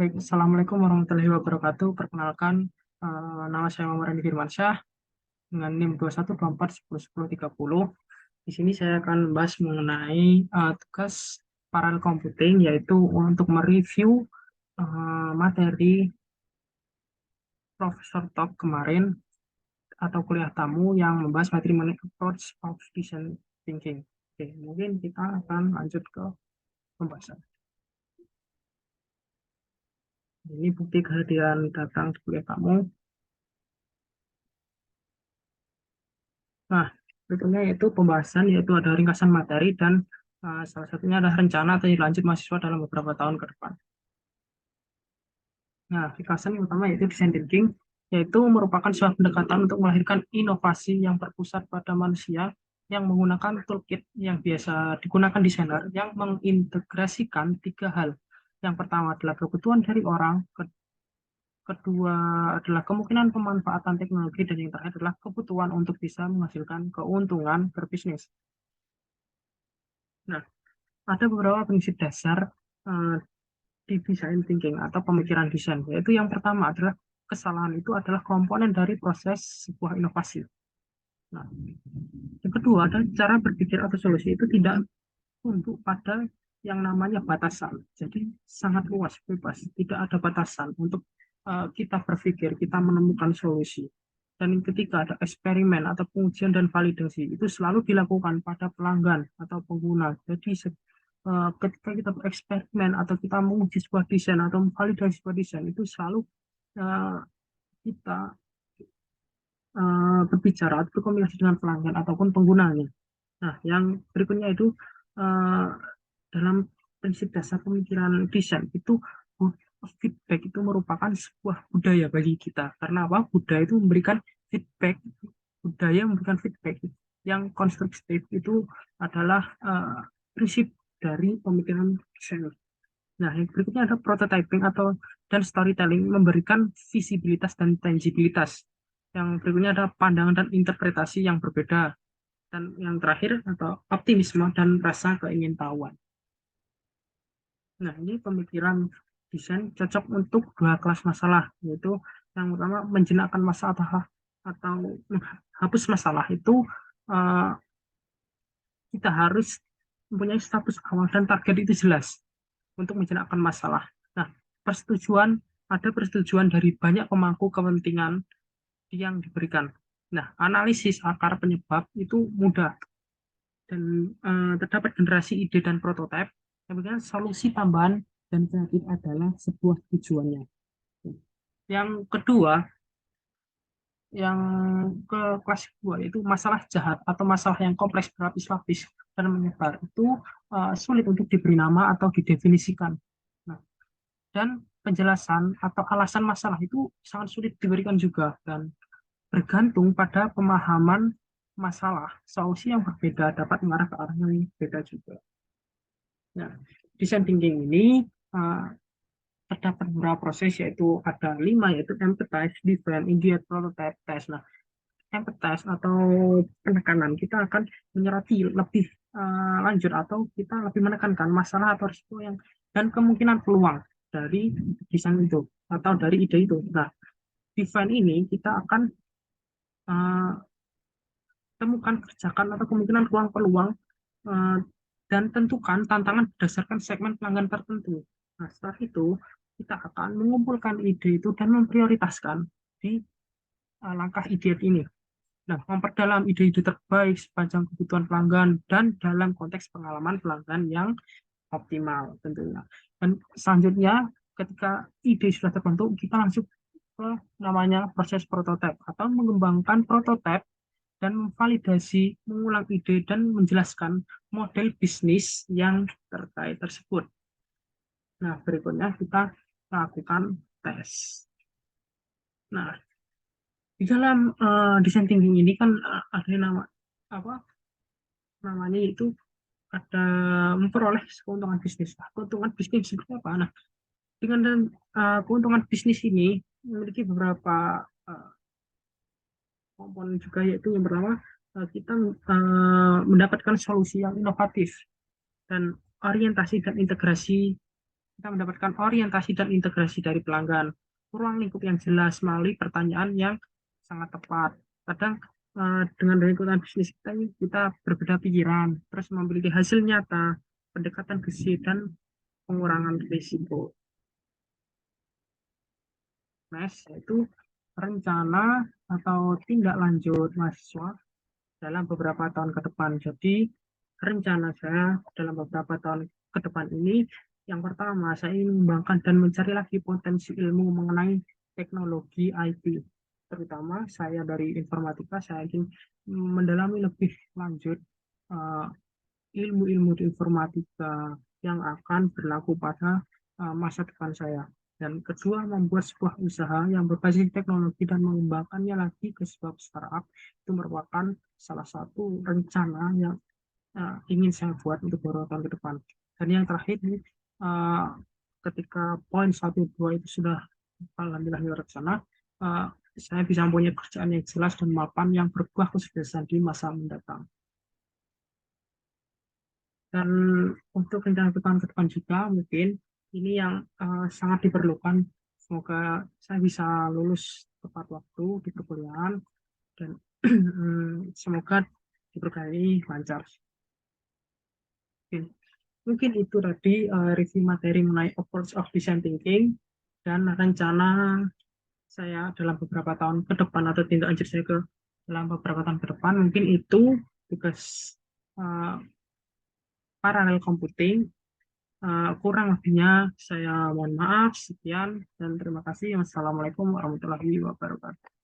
Baik, Assalamualaikum warahmatullahi wabarakatuh. Perkenalkan, nama saya Muhammad Randi Firmansyah dengan NIM 2124101030. Di sini saya akan membahas mengenai tugas paralel computing, yaitu untuk mereview materi Profesor Talk kemarin atau kuliah tamu yang membahas materi mengenai approach of design thinking. Oke, mungkin kita akan lanjut ke pembahasan. Ini bukti kehadiran datang di kuliah tamu. Nah, berikutnya yaitu pembahasan, yaitu ada ringkasan materi dan salah satunya adalah rencana atau lanjut mahasiswa dalam beberapa tahun ke depan. Nah, ringkasan yang utama yaitu design thinking, yaitu merupakan sebuah pendekatan untuk melahirkan inovasi yang berpusat pada manusia yang menggunakan toolkit yang biasa digunakan desainer yang mengintegrasikan tiga hal. Yang pertama adalah kebutuhan dari orang, kedua adalah kemungkinan pemanfaatan teknologi, dan yang terakhir adalah kebutuhan untuk bisa menghasilkan keuntungan berbisnis. Nah, ada beberapa prinsip dasar uh, di design thinking atau pemikiran desain, yaitu yang pertama adalah kesalahan itu adalah komponen dari proses sebuah inovasi. Nah, yang kedua adalah cara berpikir atau solusi itu tidak tunduk pada yang namanya batasan. Jadi sangat luas, bebas, tidak ada batasan untuk kita berpikir, kita menemukan solusi. Dan yang ketiga ada eksperimen atau pengujian dan validasi itu selalu dilakukan pada pelanggan atau pengguna. Jadi ketika kita bereksperimen atau kita menguji sebuah desain atau memvalidasi sebuah desain itu selalu uh, kita berbicara atau berkomunikasi dengan pelanggan ataupun penggunanya. Nah, yang berikutnya itu uh, dalam prinsip dasar pemikiran desain itu feedback itu merupakan sebuah budaya bagi kita. Karena apa? Budaya itu memberikan feedback, budaya memberikan feedback yang konstruktif itu adalah prinsip dari pemikiran desain. Nah, yang berikutnya ada prototyping atau dan storytelling memberikan visibilitas dan tangibilitas. Yang berikutnya ada pandangan dan interpretasi yang berbeda. Dan yang terakhir atau optimisme dan rasa keingintahuan. Nah, ini pemikiran desain cocok untuk dua kelas masalah, yaitu yang pertama menjenakkan masalah atau menghapus masalah itu uh, kita harus mempunyai status awal dan target itu jelas untuk menjenakkan masalah. Nah, persetujuan ada persetujuan dari banyak pemangku kepentingan yang diberikan. Nah, analisis akar penyebab itu mudah dan terdapat generasi ide dan prototipe. Kemudian solusi tambahan dan kreatif adalah sebuah tujuannya. Yang kedua, yang ke kelas kedua itu masalah jahat atau masalah yang kompleks berlapis-lapis dan menyebar itu sulit untuk diberi nama atau didefinisikan. Nah, dan penjelasan atau alasan masalah itu sangat sulit diberikan juga dan bergantung pada pemahaman masalah. Solusi yang berbeda dapat mengarah ke arah yang berbeda juga. Nah, design thinking ini uh, terdapat beberapa proses, yaitu ada 5, yaitu empathize, define, ideate, prototype, test. Nah, empathize atau penekanan kita akan menyerati lebih lanjut atau kita lebih menekankan masalah atau risiko yang dan kemungkinan peluang dari desain itu atau dari ide itu. Nah, define ini kita akan uh, temukan, kerjakan atau kemungkinan peluang-peluang uh, dan tentukan tantangan berdasarkan segmen pelanggan tertentu. Nah, setelah itu kita akan mengumpulkan ide itu dan memprioritaskan di langkah ide ini. Nah, memperdalam ide-ide terbaik sepanjang kebutuhan pelanggan dan dalam konteks pengalaman pelanggan yang optimal tentunya. Dan selanjutnya, ketika ide sudah terbentuk, kita langsung ke namanya proses prototipe atau mengembangkan prototipe dan memvalidasi, mengulang ide dan menjelaskan model bisnis yang terkait tersebut. Nah, berikutnya kita lakukan tes. Nah, di dalam desain thinking ini kan ada nama apa namanya itu ada memperoleh keuntungan bisnis. Nah, keuntungan bisnis seperti apa? Nah, dengan keuntungan bisnis ini memiliki beberapa uh, komponen juga, yaitu yang pertama kita mendapatkan solusi yang inovatif dan orientasi dan integrasi kita mendapatkan orientasi dan integrasi dari pelanggan, ruang lingkup yang jelas melalui pertanyaan yang sangat tepat. Kadang dengan lingkungan bisnis kita ini kita berbeda pikiran, terus memiliki hasil nyata, pendekatan gesit dan pengurangan risiko. Mes yaitu rencana atau tindak lanjut mahasiswa dalam beberapa tahun ke depan. Jadi rencana saya dalam beberapa tahun ke depan ini, yang pertama saya ingin mengembangkan dan mencari lagi potensi ilmu mengenai teknologi IT. Terutama saya dari informatika, saya ingin mendalami lebih lanjut uh, ilmu-ilmu di informatika yang akan berlaku pada masa depan saya. Dan kedua, membuat sebuah usaha yang berbasis teknologi dan mengembangkannya lagi ke sebuah startup itu merupakan salah satu rencana yang ingin saya buat untuk beberapa tahun ke depan. Dan yang terakhir ini, uh, ketika poin 1, 2 itu sudah alhamdulillah terlaksana, uh, saya bisa mempunyai pekerjaan yang jelas dan mapan yang berbuah kesuksesan di masa mendatang. Dan untuk rencana ke depan juga mungkin ini yang sangat diperlukan. Semoga saya bisa lulus tepat waktu di perkuliahan dan semoga diberkahi lancar. Mungkin, mungkin itu tadi review materi mengenai approach of design thinking dan rencana saya dalam beberapa tahun ke depan atau tindak lanjut saya dalam beberapa tahun ke depan. Mungkin itu tugas uh, paralel computing. Kurang lebihnya saya mohon maaf. Sekian dan terima kasih. Wassalamualaikum warahmatullahi wabarakatuh.